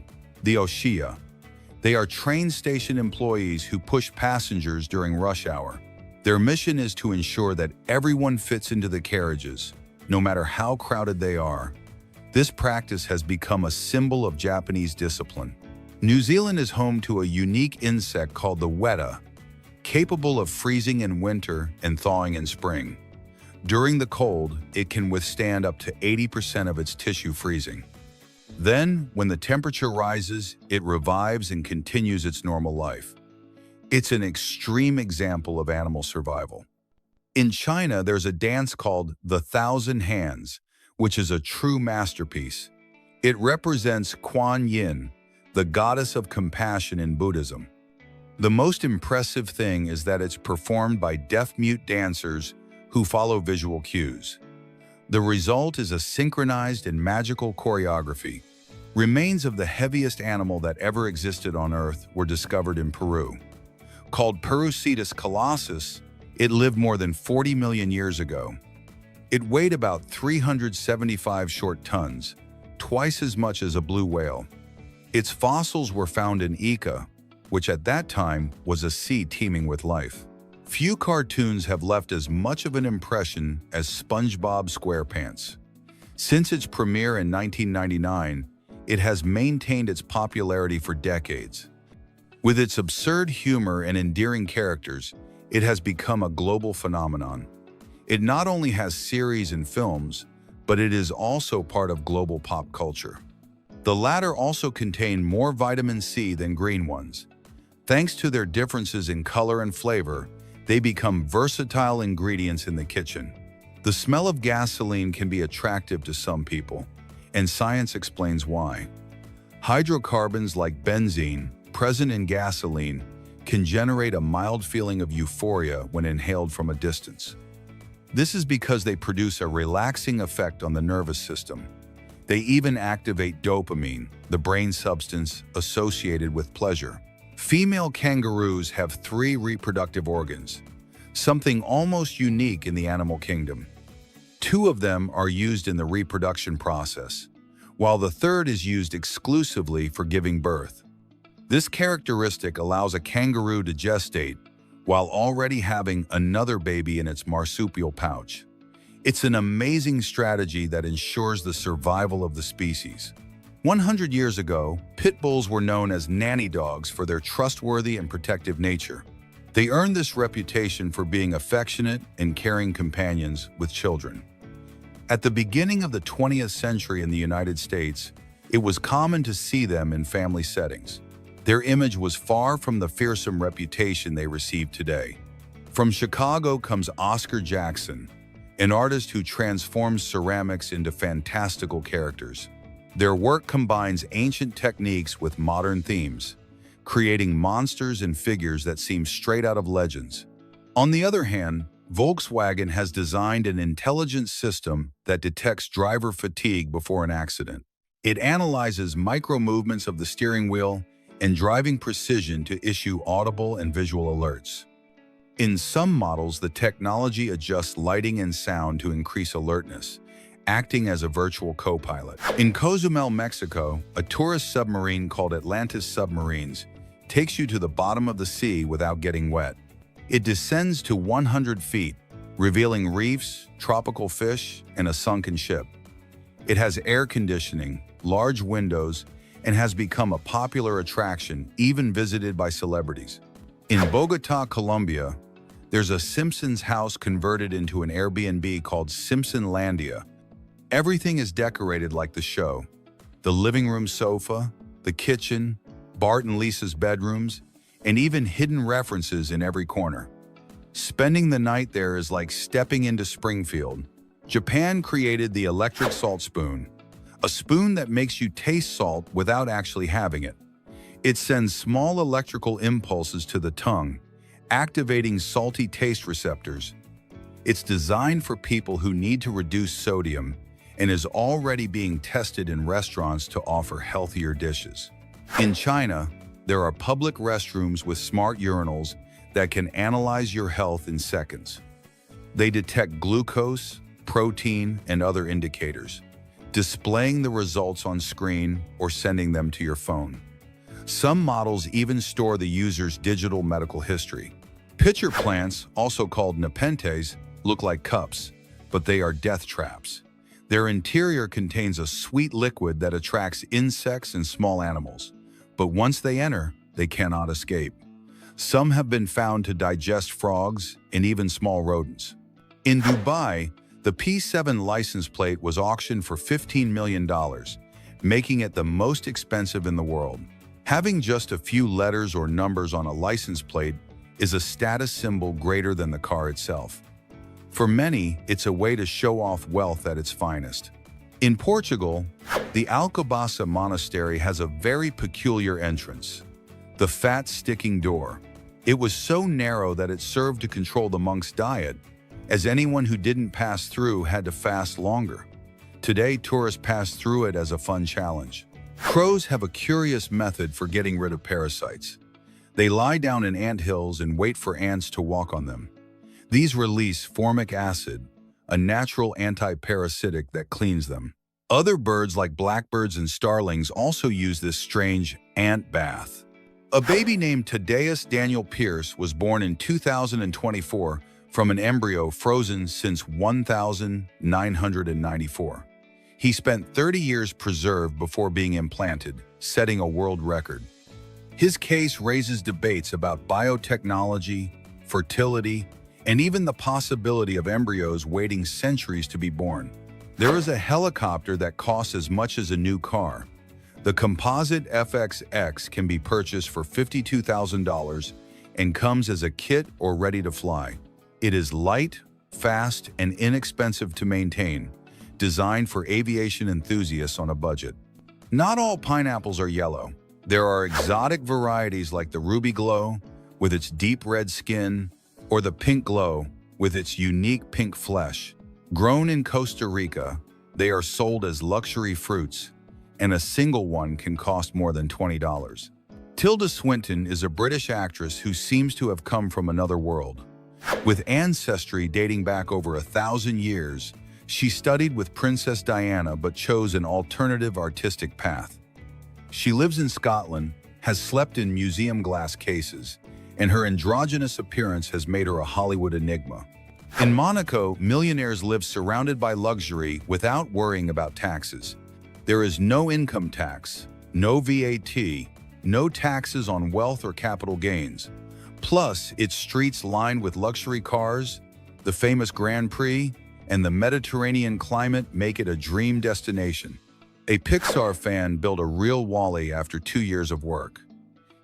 the oshiya. They are train station employees who push passengers during rush hour. Their mission is to ensure that everyone fits into the carriages, no matter how crowded they are. This practice has become a symbol of Japanese discipline. New Zealand is home to a unique insect called the weta, capable of freezing in winter and thawing in spring. During the cold, it can withstand up to 80% of its tissue freezing. Then, when the temperature rises, it revives and continues its normal life. It's an extreme example of animal survival. In China, there's a dance called the Thousand Hands, which is a true masterpiece. It represents Kuan Yin, the goddess of compassion in Buddhism. The most impressive thing is that it's performed by deaf-mute dancers who follow visual cues. The result is a synchronized and magical choreography. Remains of the heaviest animal that ever existed on Earth were discovered in Peru. Called Perucetus colossus, it lived more than 40 million years ago. It weighed about 375 short tons, twice as much as a blue whale. Its fossils were found in Ica, which at that time was a sea teeming with life. Few cartoons have left as much of an impression as SpongeBob SquarePants. Since its premiere in 1999, it has maintained its popularity for decades. With its absurd humor and endearing characters, it has become a global phenomenon. It not only has series and films, but it is also part of global pop culture. The latter also contain more vitamin C than green ones. Thanks to their differences in color and flavor, they become versatile ingredients in the kitchen. The smell of gasoline can be attractive to some people, and science explains why. Hydrocarbons like benzene, present in gasoline, can generate a mild feeling of euphoria when inhaled from a distance. This is because they produce a relaxing effect on the nervous system. They even activate dopamine, the brain substance associated with pleasure. Female kangaroos have 3 reproductive organs, something almost unique in the animal kingdom. 2 of them are used in the reproduction process, while the third is used exclusively for giving birth. This characteristic allows a kangaroo to gestate while already having another baby in its marsupial pouch. It's an amazing strategy that ensures the survival of the species. 100 years ago, pit bulls were known as nanny dogs for their trustworthy and protective nature. They earned this reputation for being affectionate and caring companions with children. At the beginning of the 20th century in the United States, it was common to see them in family settings. Their image was far from the fearsome reputation they receive today. From Chicago comes Oscar Jackson, an artist who transforms ceramics into fantastical characters. Their work combines ancient techniques with modern themes, creating monsters and figures that seem straight out of legends. On the other hand, Volkswagen has designed an intelligent system that detects driver fatigue before an accident. It analyzes micro-movements of the steering wheel and driving precision to issue audible and visual alerts. In some models, the technology adjusts lighting and sound to increase alertness, acting as a virtual co-pilot. In Cozumel, Mexico, a tourist submarine called Atlantis Submarines takes you to the bottom of the sea without getting wet. It descends to 100 feet, revealing reefs, tropical fish, and a sunken ship. It has air conditioning, large windows, and has become a popular attraction, even visited by celebrities. In Bogotá, Colombia, there's a Simpsons house converted into an Airbnb called Simpsonlandia. Everything is decorated like the show. The living room sofa, the kitchen, Bart and Lisa's bedrooms, and even hidden references in every corner. Spending the night there is like stepping into Springfield. Japan created the electric salt spoon, a spoon that makes you taste salt without actually having it. It sends small electrical impulses to the tongue, activating salty taste receptors. It's designed for people who need to reduce sodium and is already being tested in restaurants to offer healthier dishes. In China, there are public restrooms with smart urinals that can analyze your health in seconds. They detect glucose, protein, and other indicators, displaying the results on screen or sending them to your phone. Some models even store the user's digital medical history. Pitcher plants, also called nepenthes, look like cups, but they are death traps. Their interior contains a sweet liquid that attracts insects and small animals, but once they enter, they cannot escape. Some have been found to digest frogs and even small rodents. In Dubai, the P7 license plate was auctioned for $15 million, making it the most expensive in the world. Having just a few letters or numbers on a license plate is a status symbol greater than the car itself. For many, it's a way to show off wealth at its finest. In Portugal, the Alcobaça Monastery has a very peculiar entrance, the fat sticking door. It was so narrow that it served to control the monks' diet, as anyone who didn't pass through had to fast longer. Today, tourists pass through it as a fun challenge. Crows have a curious method for getting rid of parasites. They lie down in anthills and wait for ants to walk on them. These release formic acid, a natural anti-parasitic that cleans them. Other birds like blackbirds and starlings also use this strange ant bath. A baby named Thaddeus Daniel Pierce was born in 2024 from an embryo frozen since 1994. He spent 30 years preserved before being implanted, setting a world record. His case raises debates about biotechnology, fertility, and even the possibility of embryos waiting centuries to be born. There is a helicopter that costs as much as a new car. The composite FXX can be purchased for $52,000 and comes as a kit or ready to fly. It is light, fast, and inexpensive to maintain, designed for aviation enthusiasts on a budget. Not all pineapples are yellow. There are exotic varieties like the Ruby Glow, with its deep red skin, or the Pink Glow, with its unique pink flesh. Grown in Costa Rica, they are sold as luxury fruits, and a single one can cost more than $20. Tilda Swinton is a British actress who seems to have come from another world. With ancestry dating back over 1,000 years, she studied with Princess Diana but chose an alternative artistic path. She lives in Scotland, has slept in museum glass cases, and her androgynous appearance has made her a Hollywood enigma. In Monaco, millionaires live surrounded by luxury without worrying about taxes. There is no income tax, no VAT, no taxes on wealth or capital gains. Plus, its streets lined with luxury cars, the famous Grand Prix, and the Mediterranean climate make it a dream destination. A Pixar fan built a real WALL-E after 2 years of work.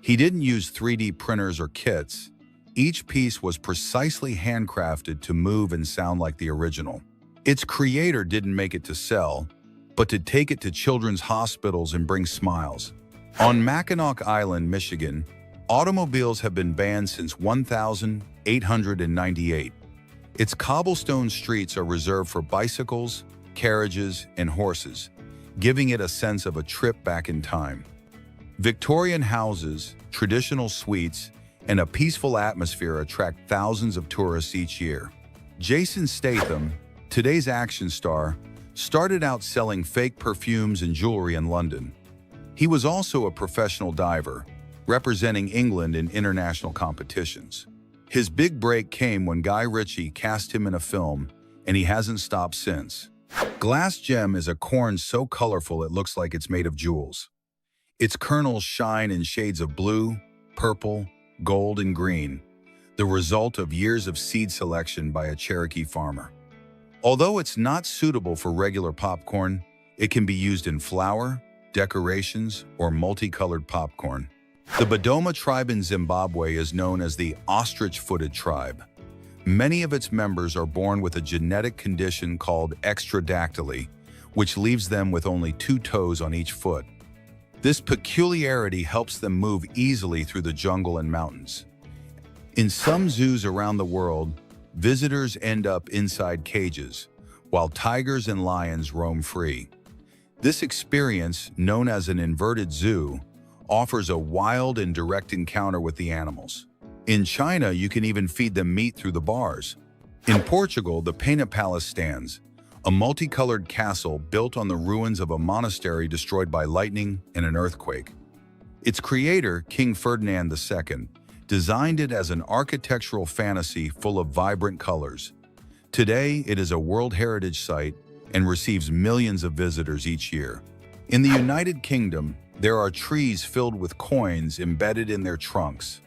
He didn't use 3D printers or kits. Each piece was precisely handcrafted to move and sound like the original. Its creator didn't make it to sell, but to take it to children's hospitals and bring smiles. On Mackinac Island, Michigan, automobiles have been banned since 1898. Its cobblestone streets are reserved for bicycles, carriages, and horses, giving it a sense of a trip back in time. Victorian houses, traditional suites, and a peaceful atmosphere attract thousands of tourists each year. Jason Statham, today's action star, started out selling fake perfumes and jewelry in London. He was also a professional diver, representing England in international competitions. His big break came when Guy Ritchie cast him in a film, and he hasn't stopped since. Glass gem is a corn so colorful it looks like it's made of jewels. Its kernels shine in shades of blue, purple, gold, and green, the result of years of seed selection by a Cherokee farmer. Although it's not suitable for regular popcorn, it can be used in flour, decorations, or multicolored popcorn. The Bodoma tribe in Zimbabwe is known as the ostrich-footed tribe. Many of its members are born with a genetic condition called extradactyly, which leaves them with only 2 toes on each foot. This peculiarity helps them move easily through the jungle and mountains. In some zoos around the world, visitors end up inside cages, while tigers and lions roam free. This experience, known as an inverted zoo, offers a wild and direct encounter with the animals. In China, you can even feed them meat through the bars. In Portugal, the Peña Palace stands, a multicolored castle built on the ruins of a monastery destroyed by lightning and an earthquake. Its creator, King Ferdinand II, designed it as an architectural fantasy full of vibrant colors. Today, it is a World Heritage Site and receives millions of visitors each year. In the United Kingdom, there are trees filled with coins embedded in their trunks.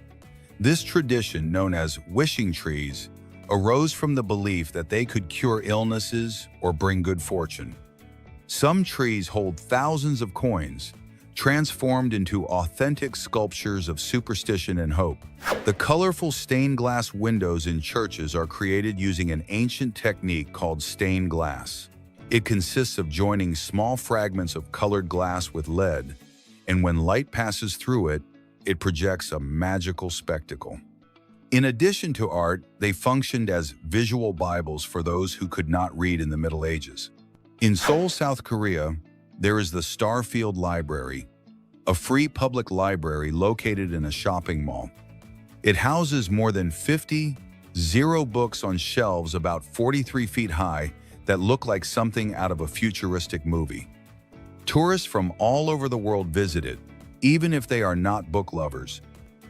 This tradition, known as wishing trees, arose from the belief that they could cure illnesses or bring good fortune. Some trees hold thousands of coins, transformed into authentic sculptures of superstition and hope. The colorful stained glass windows in churches are created using an ancient technique called stained glass. It consists of joining small fragments of colored glass with lead, and when light passes through it, it projects a magical spectacle. In addition to art, they functioned as visual Bibles for those who could not read in the Middle Ages. In Seoul, South Korea, there is the Starfield Library, a free public library located in a shopping mall. It houses more than 50 books on shelves about 43 feet high that look like something out of a futuristic movie. Tourists from all over the world visit it, even if they are not book lovers,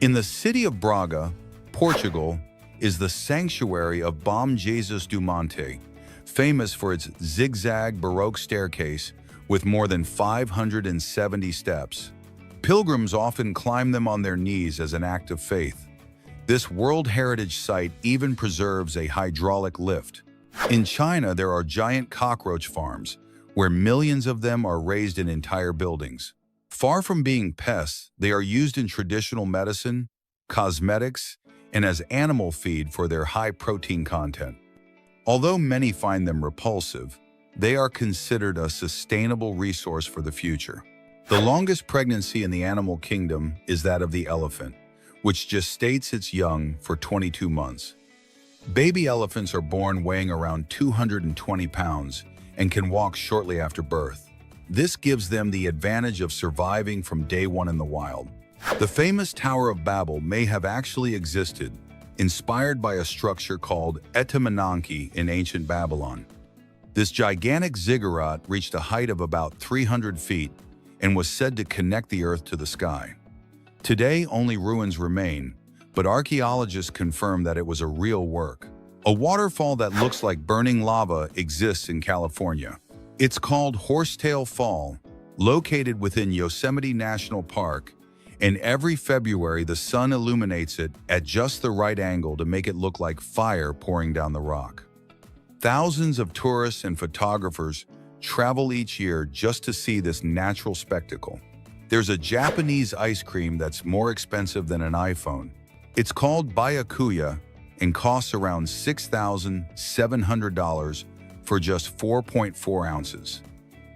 In the city of Braga, Portugal, is the sanctuary of Bom Jesus do Monte, famous for its zigzag Baroque staircase with more than 570 steps. Pilgrims often climb them on their knees as an act of faith. This World Heritage Site even preserves a hydraulic lift. In China, there are giant cockroach farms, where millions of them are raised in entire buildings. Far from being pests, they are used in traditional medicine, cosmetics, and as animal feed for their high protein content. Although many find them repulsive, they are considered a sustainable resource for the future. The longest pregnancy in the animal kingdom is that of the elephant, which gestates its young for 22 months. Baby elephants are born weighing around 220 pounds and can walk shortly after birth. This gives them the advantage of surviving from day one in the wild. The famous Tower of Babel may have actually existed, inspired by a structure called Etemenanke in ancient Babylon. This gigantic ziggurat reached a height of about 300 feet and was said to connect the earth to the sky. Today, only ruins remain, but archaeologists confirm that it was a real work. A waterfall that looks like burning lava exists in California. It's called Horsetail Fall, located within Yosemite National Park, and every February the sun illuminates it at just the right angle to make it look like fire pouring down the rock. Thousands of tourists and photographers travel each year just to see this natural spectacle. There's a Japanese ice cream that's more expensive than an iPhone. It's called Byakuya and costs around $6,700 for just 4.4 ounces.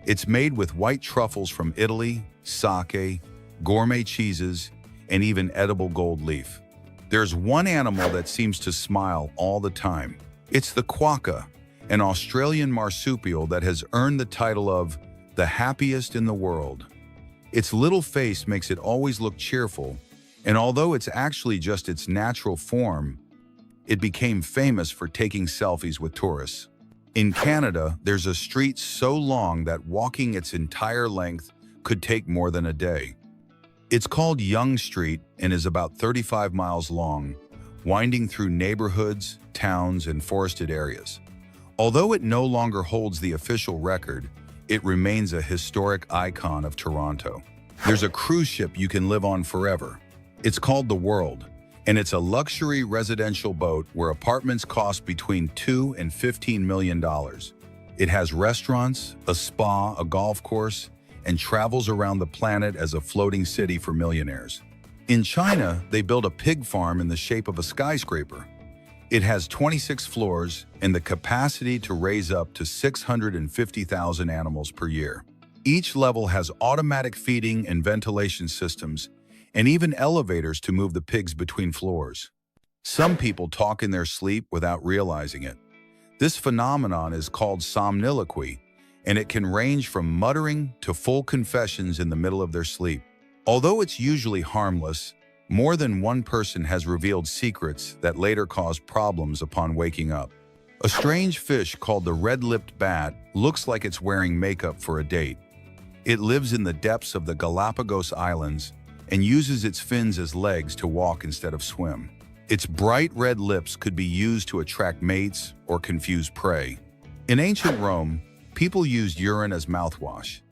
It's made with white truffles from Italy, sake, gourmet cheeses, and even edible gold leaf. There's one animal that seems to smile all the time. It's the quokka, an Australian marsupial that has earned the title of the happiest in the world. Its little face makes it always look cheerful, and although it's actually just its natural form, it became famous for taking selfies with tourists. In Canada, there's a street so long that walking its entire length could take more than a day. It's called Yonge Street and is about 35 miles long, winding through neighborhoods, towns, and forested areas. Although it no longer holds the official record, it remains a historic icon of Toronto. There's a cruise ship you can live on forever. It's called the World, and it's a luxury residential boat where apartments cost between $2 and $15 million. It has restaurants, a spa, a golf course, and travels around the planet as a floating city for millionaires. In China, they built a pig farm in the shape of a skyscraper. It has 26 floors and the capacity to raise up to 650,000 animals per year. Each level has automatic feeding and ventilation systems, and even elevators to move the pigs between floors. Some people talk in their sleep without realizing it. This phenomenon is called somniloquy, and it can range from muttering to full confessions in the middle of their sleep. Although it's usually harmless, more than one person has revealed secrets that later cause problems upon waking up. A strange fish called the red-lipped bat looks like it's wearing makeup for a date. It lives in the depths of the Galapagos Islands and uses its fins as legs to walk instead of swim. Its bright red lips could be used to attract mates or confuse prey. In ancient Rome, people used urine as mouthwash.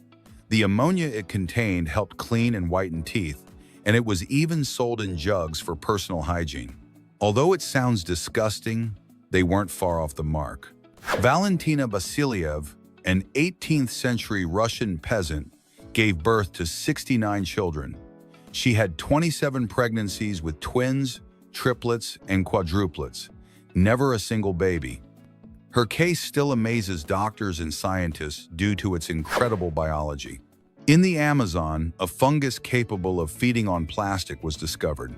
The ammonia it contained helped clean and whiten teeth, and it was even sold in jugs for personal hygiene. Although it sounds disgusting, they weren't far off the mark. Valentina Vasilyev, an 18th century Russian peasant, gave birth to 69 children. She had 27 pregnancies with twins, triplets, and quadruplets, never a single baby. Her case still amazes doctors and scientists due to its incredible biology. In the Amazon, a fungus capable of feeding on plastic was discovered.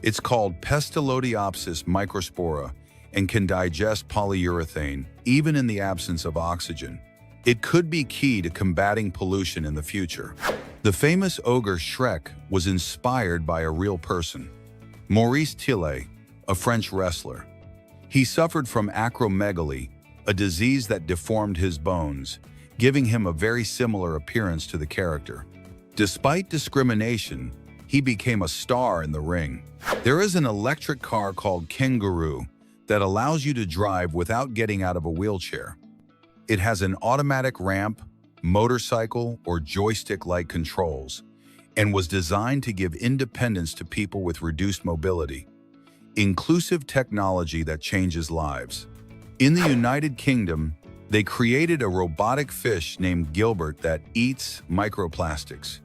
It's called Pestilodiopsis microspora and can digest polyurethane, even in the absence of oxygen. It could be key to combating pollution in the future. The famous ogre Shrek was inspired by a real person, Maurice Tillet, a French wrestler. He suffered from acromegaly, a disease that deformed his bones, giving him a very similar appearance to the character. Despite discrimination, he became a star in the ring. There is an electric car called Kangaroo that allows you to drive without getting out of a wheelchair. It has an automatic ramp, motorcycle, or joystick-like controls, and was designed to give independence to people with reduced mobility. Inclusive technology that changes lives. In the United Kingdom, they created a robotic fish named Gilbert that eats microplastics.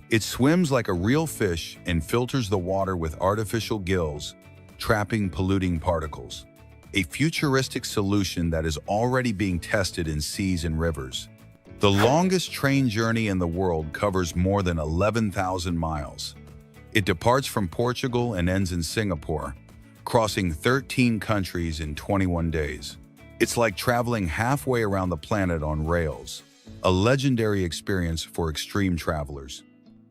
It swims like a real fish and filters the water with artificial gills, trapping polluting particles. A futuristic solution that is already being tested in seas and rivers. The longest train journey in the world covers more than 11,000 miles. It departs from Portugal and ends in Singapore, crossing 13 countries in 21 days. It's like traveling halfway around the planet on rails, a legendary experience for extreme travelers.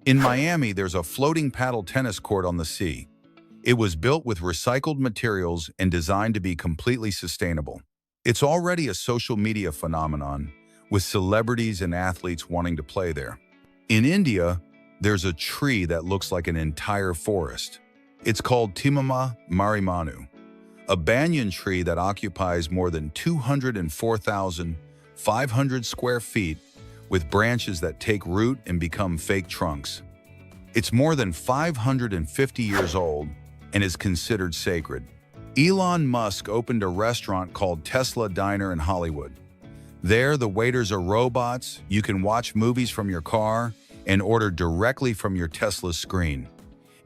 In Miami, there's a floating paddle tennis court on the sea. It was built with recycled materials and designed to be completely sustainable. It's already a social media phenomenon, with celebrities and athletes wanting to play there. In India, there's a tree that looks like an entire forest. It's called Timama Marimanu, a banyan tree that occupies more than 204,500 square feet with branches that take root and become fake trunks. It's more than 550 years old and is considered sacred. Elon Musk opened a restaurant called Tesla Diner in Hollywood. There, the waiters are robots, you can watch movies from your car, and order directly from your Tesla screen.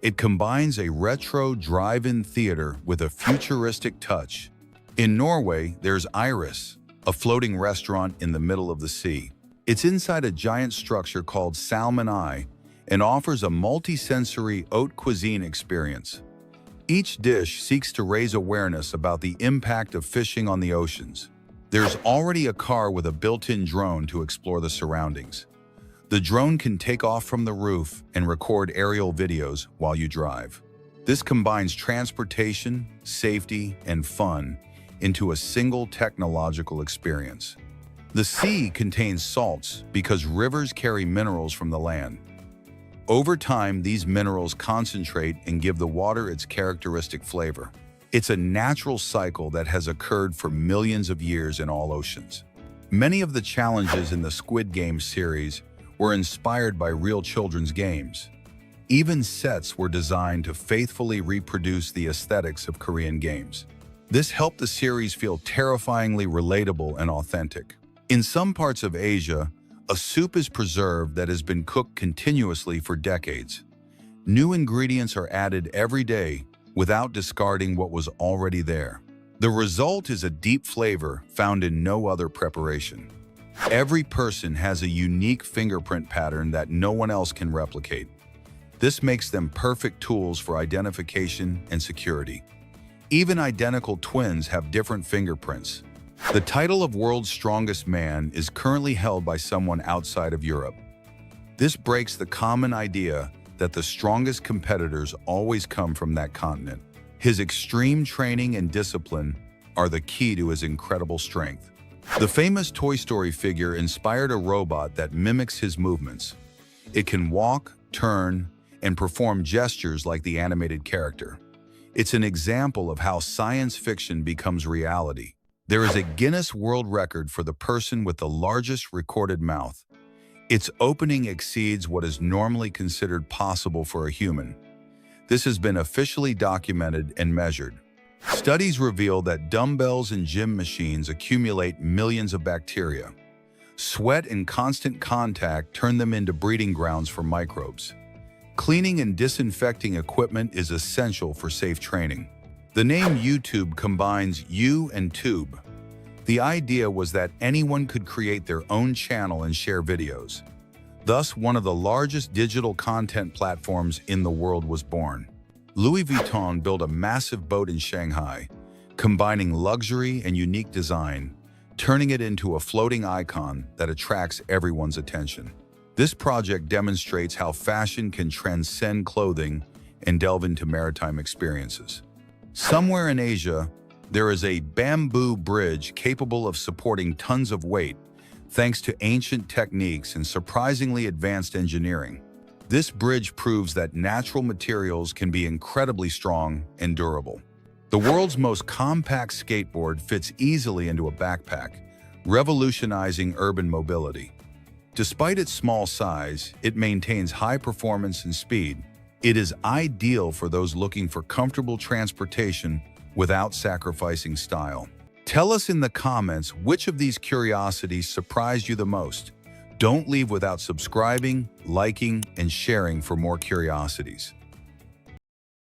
It combines a retro drive-in theater with a futuristic touch. In Norway, there's Iris, a floating restaurant in the middle of the sea. It's inside a giant structure called Salmon Eye and offers a multi-sensory haute cuisine experience. Each dish seeks to raise awareness about the impact of fishing on the oceans. There's already a car with a built-in drone to explore the surroundings. The drone can take off from the roof and record aerial videos while you drive. This combines transportation, safety, and fun into a single technological experience. The sea contains salts because rivers carry minerals from the land. Over time, these minerals concentrate and give the water its characteristic flavor. It's a natural cycle that has occurred for millions of years in all oceans. Many of the challenges in the Squid Game series were inspired by real children's games. Even sets were designed to faithfully reproduce the aesthetics of Korean games. This helped the series feel terrifyingly relatable and authentic. In some parts of Asia, a soup is preserved that has been cooked continuously for decades. New ingredients are added every day without discarding what was already there. The result is a deep flavor found in no other preparation. Every person has a unique fingerprint pattern that no one else can replicate. This makes them perfect tools for identification and security. Even identical twins have different fingerprints. The title of World's Strongest Man is currently held by someone outside of Europe. This breaks the common idea that the strongest competitors always come from that continent. His extreme training and discipline are the key to his incredible strength. The famous Toy Story figure inspired a robot that mimics his movements. It can walk, turn, and perform gestures like the animated character. It's an example of how science fiction becomes reality. There is a Guinness World Record for the person with the largest recorded mouth. Its opening exceeds what is normally considered possible for a human. This has been officially documented and measured. Studies reveal that dumbbells and gym machines accumulate millions of bacteria. Sweat and constant contact turn them into breeding grounds for microbes. Cleaning and disinfecting equipment is essential for safe training. The name YouTube combines you and tube. The idea was that anyone could create their own channel and share videos. Thus, one of the largest digital content platforms in the world was born. Louis Vuitton built a massive boat in Shanghai, combining luxury and unique design, turning it into a floating icon that attracts everyone's attention. This project demonstrates how fashion can transcend clothing and delve into maritime experiences. Somewhere in Asia, there is a bamboo bridge capable of supporting tons of weight, thanks to ancient techniques and surprisingly advanced engineering. This bridge proves that natural materials can be incredibly strong and durable. The world's most compact skateboard fits easily into a backpack, revolutionizing urban mobility. Despite its small size, it maintains high performance and speed. It is ideal for those looking for comfortable transportation without sacrificing style. Tell us in the comments which of these curiosities surprised you the most. Don't leave without subscribing, liking, and sharing for more curiosities.